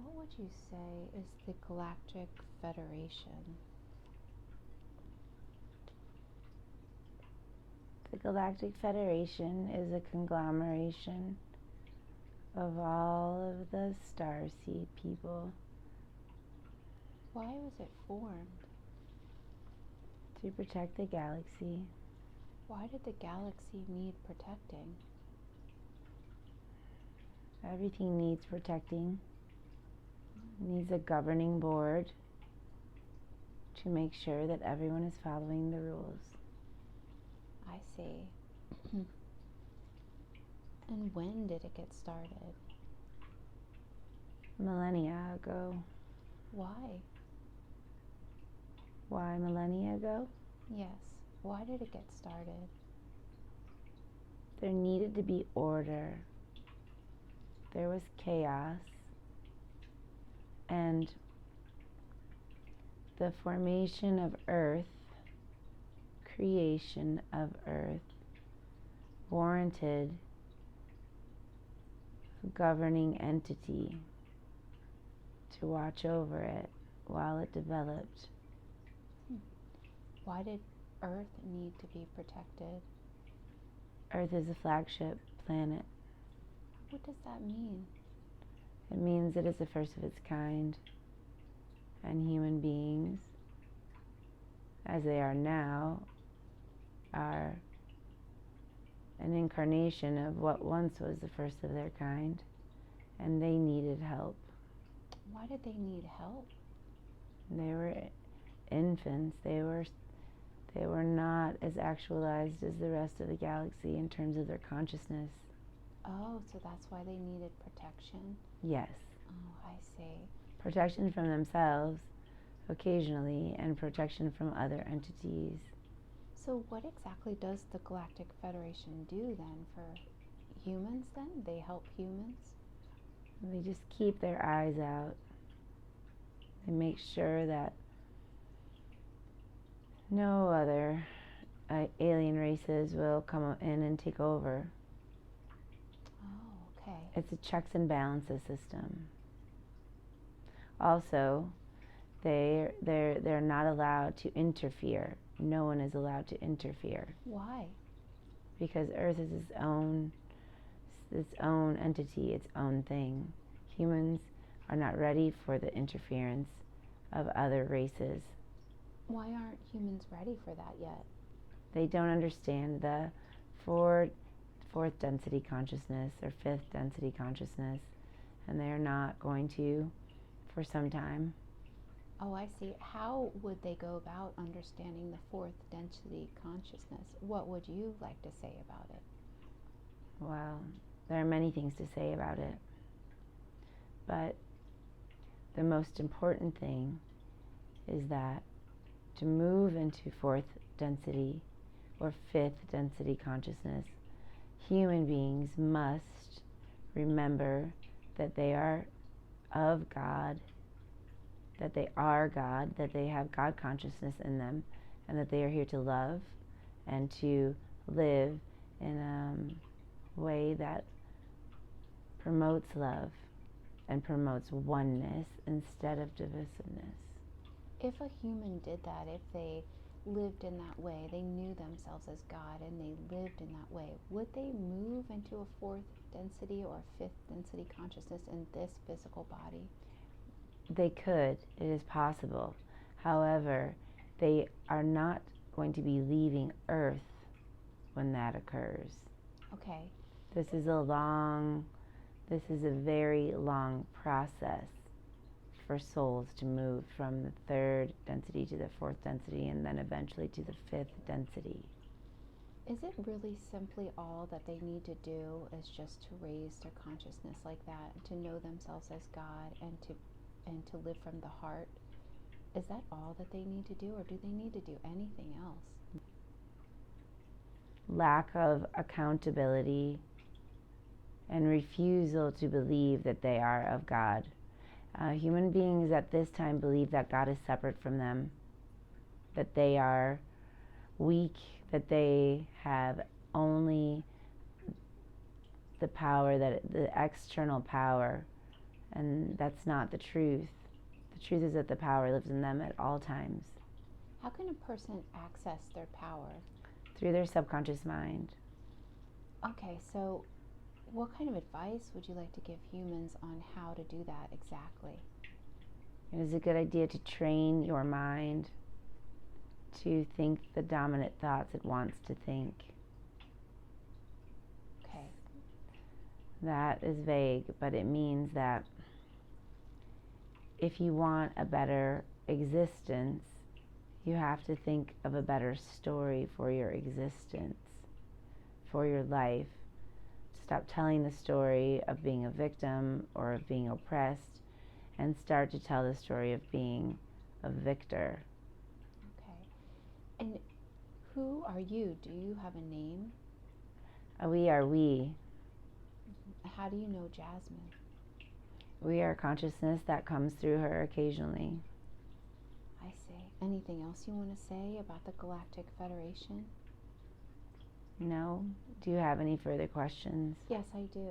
What would you say is the Galactic Federation? The Galactic Federation is a conglomeration of all of the starseed people. Why was it formed? To protect the galaxy. Why did the galaxy need protecting? Everything needs protecting. It needs a governing board to make sure that everyone is following the rules. I see. And when did it get started? Millennia ago. Why? Why millennia ago? Yes. Why did it get started? There needed to be order. There was chaos. And the formation of Earth, creation of Earth, warranted a governing entity to watch over it while it developed. Why did Earth need to be protected? Earth is a flagship planet. What does that mean? It means it is the first of its kind, and human beings, as they are now, are an incarnation of what once was the first of their kind, and they needed help. Why did they need help? They were infants. They were not as actualized as the rest of the galaxy in terms of their consciousness. Oh, so that's why they needed protection? Yes. Oh, I see. Protection from themselves occasionally, and protection from other entities. So what exactly does the Galactic Federation do then for humans then? They help humans? They just keep their eyes out. They make sure that no other alien races will come in and take over. Oh, okay. It's a checks and balances system. Also, they're not allowed to interfere. No one is allowed to interfere. Why? Because Earth is its own entity, its own thing. Humans are not ready for the interference of other races. Why aren't humans ready for that yet? They don't understand the fourth density consciousness or fifth density consciousness, and they are not going to for some time. Oh, I see. How would they go about understanding the fourth density consciousness? What would you like to say about it? Well, there are many things to say about it, but the most important thing is that to move into fourth density or fifth density consciousness, human beings must remember that they are of God, that they are God, that they have God consciousness in them, and that they are here to love and to live in a way that promotes love and promotes oneness instead of divisiveness. If a human did that, if they lived in that way, they knew themselves as God and they lived in that way, would they move into a fourth density or a fifth density consciousness in this physical body? They could. It is possible. However, they are not going to be leaving Earth when that occurs. Okay. This is a very long process for souls to move from the third density to the fourth density and then eventually to the fifth density. Is it really simply all that they need to do is just to raise their consciousness like that, to know themselves as God and to live from the heart? Is that all that they need to do, or do they need to do anything else? Lack of accountability and refusal to believe that they are of God. Human beings at this time believe that God is separate from them, that they are weak, that they have only the power, that the external power, And that's not the truth. The truth is that the power lives in them at all times. How can a person access their power? Through their subconscious mind. Okay, so what kind of advice would you like to give humans on how to do that exactly? It is a good idea to train your mind to think the dominant thoughts it wants to think. Okay. That is vague, but it means that if you want a better existence, you have to think of a better story for your existence, for your life. Stop telling the story of being a victim or of being oppressed and start to tell the story of being a victor. Okay. And who are you? Do you have a name? We are we. How do you know Jasmine? We are consciousness that comes through her occasionally. I see. Anything else you want to say about the Galactic Federation? No? Do you have any further questions? Yes, I do.